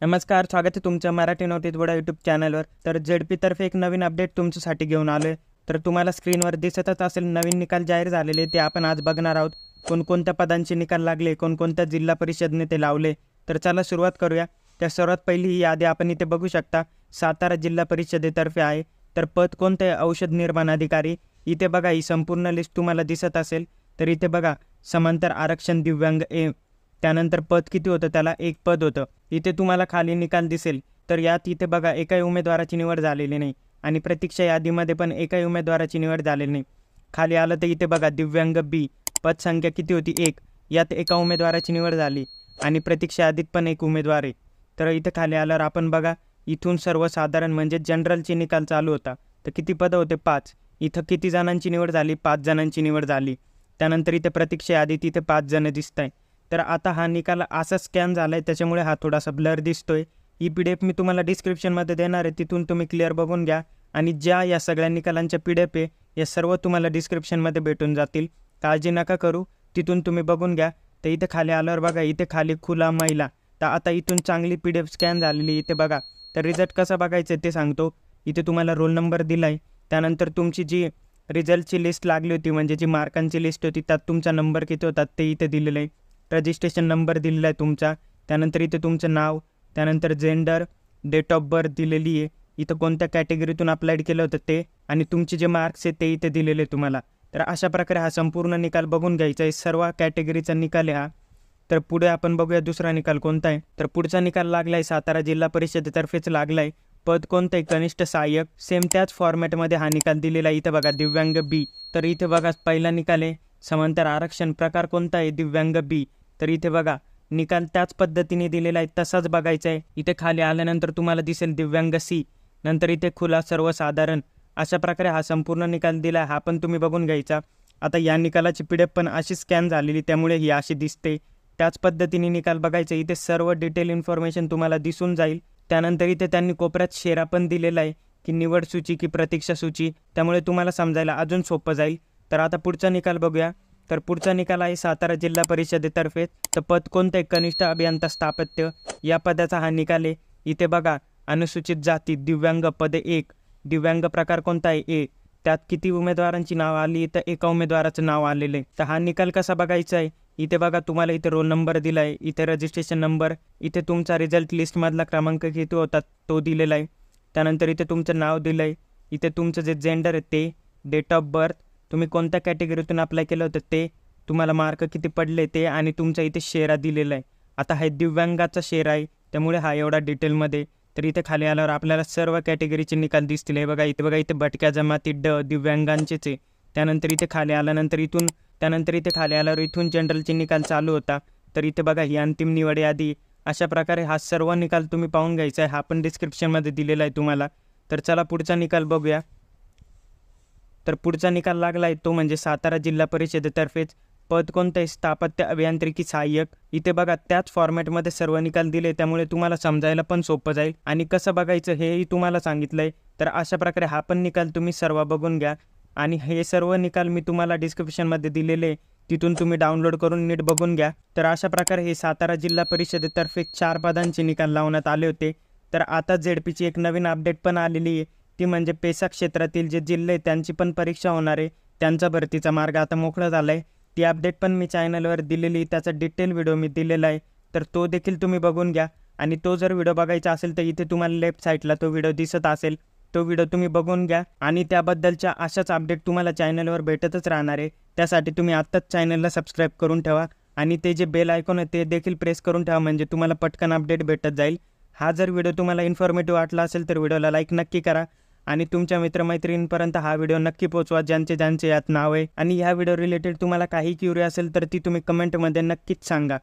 नमस्कार, स्वागत आहे तुमचं मराठी नोटीस बोर्ड यूट्यूब चॅनलवर। तर झेडपीतर्फे एक नवीन अपडेट तुमच्यासाठी घेऊन आलो आहे। तर तुम्हाला स्क्रीनवर दिसतच असेल नवीन निकाल जाहीर झालेले, ते आपण आज बघणार आहोत। कोणकोणत्या पदांचे निकाल लागले, कोणकोणत्या जिल्हा परिषदने ते लावले, तर चला सुरुवात करूया। तर सर्वात पहिली ही यादी आपण इथे बघू शकता, सातारा जिल्हा परिषदेतर्फे आहे। तर पद कोणते? औषध निर्माण अधिकारी। इथे बघा, ही संपूर्ण लिस्ट तुम्हाला दिसत असेल। तर इथे बघा, समांतर आरक्षण दिव्यांग ए, त्यानंतर पद किती होतं? त्याला एक पद होतं। इथे तुम्हाला खाली निकाल दिसेल। तर यात इथे बघा, एकाही उमेदवाराची निवड झालेली नाही आणि प्रतीक्षा यादीमध्ये पण एकाही उमेदवाराची निवड झालेली नाही। खाली आलं तर इथे बघा, दिव्यांग बी, पद संख्या किती होती? एक। यात एका उमेदवाराची निवड झाली आणि प्रतीक्षा यादीत पण एक उमेदवार आहे। तर इथे खाली आल्यावर आपण बघा, इथून सर्वसाधारण म्हणजे जनरलचे निकाल चालू होता। तर किती पदं होते? 5। इथं किती जणांची निवड झाली? 5 जणांची निवड झाली। त्यानंतर इथे प्रतीक्षा यादीत इथे 5 जण दिसत आहे। तर आता हा निकाल असा स्कॅन झाला आहे, त्याच्यामुळे हा थोडासा ब्लर दिसतोय। ही PDF मी तुम्हाला डिस्क्रिप्शनमध्ये देणार आहे, तिथून तुम्ही क्लिअर बघून घ्या। आणि ज्या या सगळ्या निकालांच्या PDF आहे, या सर्व तुम्हाला डिस्क्रिप्शनमध्ये भेटून जातील, काळजी नका करू, तिथून तुम्ही बघून घ्या। तर इथे खाली आल्यावर बघा, इथे खाली खुला महिला, तर आता इथून चांगली PDF स्कॅन झालेली इथे बघा। तर रिझल्ट कसा बघायचं ते सांगतो। इथे तुम्हाला रोल नंबर दिला आहे, त्यानंतर तुमची जी रिझल्टची लिस्ट लागली होती, म्हणजे जी मार्कांची लिस्ट होती, त्यात तुमचा नंबर किती होता ते इथे दिलेलं आहे। रजिस्ट्रेशन नंबर दिलेला आहे तुमचा, त्यानंतर इथे तुमचं नाव, त्यानंतर जेंडर, डेट ऑफ बर्थ दिलेली आहे, इथं कोणत्या कॅटेगरीतून अप्लाइड केलं होतं ते, आणि तुमचे जे मार्क्स आहेत ते इथे दिलेले आहे तुम्हाला। तर अशा प्रकारे हा संपूर्ण निकाल बघून घ्यायचा आहे, सर्व कॅटेगरीचा निकाल आहे हा। तर पुढे आपण बघूया दुसरा निकाल कोणता आहे। तर पुढचा निकाल लागला आहे सातारा जिल्हा परिषदेतर्फेच लागला आहे। पद कोणतं आहे? कनिष्ठ सहाय्यक। सेम त्याच फॉर्मॅटमध्ये हा निकाल दिलेला आहे। इथं बघा, दिव्यांग बी। तर इथे बघा, पहिला निकाल आहे समांतर आरक्षण, प्रकार कोणता आहे? दिव्यांग बी। तर इथे बघा, निकाल त्याच पद्धतीने दिलेला आहे, तसाच बघायचा आहे। इथे खाली आल्यानंतर तुम्हाला दिसेल दिव्यांग सी, नंतर इथे खुला सर्वसाधारण। अशा प्रकारे हा संपूर्ण निकाल दिला आहे, हा पण तुम्ही बघून घ्यायचा। आता या निकालाची PDF पण अशी स्कॅन झालेली, त्यामुळे ही अशी दिसते। त्याच पद्धतीने निकाल बघायचा, इथे सर्व डिटेल इन्फॉर्मेशन तुम्हाला दिसून जाईल। त्यानंतर इथे त्यांनी कोपऱ्यात शेरा पण दिलेला आहे, की निवड सूची की प्रतीक्षा सूची, त्यामुळे तुम्हाला समजायला अजून सोपं जाईल। तर आता पुढचा निकाल बघूया। तर पुढचा निकाल आहे सातारा जिल्हा परिषदेतर्फे। तर पद कोणतं आहे? कनिष्ठ अभियंता स्थापत्य, या पदाचा हा निकाल आहे। इथे बघा, अनुसूचित जाती, दिव्यांग, पद 1, दिव्यांग प्रकार कोणता आहे? ए। त्यात किती उमेदवारांची नाव आली? तर एका उमेदवाराचं नाव आलेलं आहे। तर हा निकाल कसा बघायचा आहे? इथे बघा, तुम्हाला इथे रोल नंबर दिला आहे, इथे रजिस्ट्रेशन नंबर, इथे तुमचा रिझल्ट लिस्टमधला क्रमांक किती होता तो दिलेला आहे, त्यानंतर इथे तुमचं नाव दिलं आहे, इथे तुमचं जे जेंडर आहे ते, डेट ऑफ बर्थ, तुम्ही कोणत्या कॅटेगरीतून अप्लाय केलं होतं ते, तुम्हाला मार्क किती पडले ते, आणि तुमचा इथे शेरा दिलेला आहे। आता हा दिव्यांगाचा शेरा आहे, त्यामुळे हा एवढा डिटेलमध्ये। तर इथे खाली आल्यावर आपल्याला सर्व कॅटेगरीचे निकाल दिसतील। हे बघा, इथे भटक्या जमाती ड, दिव्यांगांचेच आहे। त्यानंतर इथे खाली आल्यानंतर इथे खाली आल्यावर इथून जनरलचे निकाल चालू होता। तर इथे बघा, ही अंतिम निवड यादी। अशा प्रकारे हा सर्व निकाल तुम्ही पाहून घ्यायचा आहे, हा पण डिस्क्रिप्शनमध्ये दिलेला आहे तुम्हाला। तर चला पुढचा निकाल बघूया। तर पुढचा निकाल लागला आहे तो म्हणजे सातारा जिल्हा परिषदेतर्फेच। पद कोणतं आहे? स्थापत्य अभियांत्रिकी सहाय्यक। इथे बघा, त्याच फॉर्मॅटमध्ये सर्व निकाल दिले, त्यामुळे तुम्हाला समजायला पण सोपं जाईल, आणि कसं बघायचं हेही तुम्हाला सांगितलं आहे। तर अशा प्रकारे हा पण निकाल तुम्ही सर्व बघून घ्या, आणि हे सर्व निकाल मी तुम्हाला डिस्क्रिप्शनमध्ये दिलेले, तिथून तुम्ही डाउनलोड करून नीट बघून घ्या। तर अशा प्रकारे हे सातारा जिल्हा परिषदेतर्फे 4 पदांचे निकाल लावण्यात आले होते। तर आता ZPची एक नवीन अपडेट पण आलेली आहे, ती म्हणजे पेसा क्षेत्रातील जे जिल्हे त्यांची पण परीक्षा होणार आहे, त्यांचा भरतीचा मार्ग आता मोकळा झाला आहे। ती अपडेट पण मी चॅनलवर दिलेली, त्याचा डिटेल व्हिडिओ मी दिलेला आहे, तर तो देखील तुम्ही बघून घ्या। आणि तो जर व्हिडिओ बघायचा असेल तर इथे तुम्हाला लेफ्ट साईडला तो व्हिडिओ दिसत असेल, तो व्हिडिओ तुम्ही बघून घ्या। आणि त्याबद्दलच्या अशाच अपडेट तुम्हाला चॅनलवर भेटतच राहणार आहे, त्यासाठी तुम्ही आत्ताच चॅनलला सबस्क्राईब करून ठेवा, आणि ते जे बेल आयकॉन आहे ते देखील प्रेस करून ठेवा, म्हणजे तुम्हाला पटकन अपडेट भेटत जाईल। हा जर व्हिडिओ तुम्हाला इन्फॉर्मेटिव्ह वाटला असेल तर व्हिडिओला लाईक नक्की करा, आणि तुमच्या मित्रमैत्रिणींपर्यंत हा व्हिडिओ नक्की पोहोचवा, ज्यांचे यात नाव आहे। आणि ह्या व्हिडिओ रिलेटेड तुम्हाला काही क्युरी असेल तर ती तुम्ही कमेंटमध्ये नक्कीच सांगा।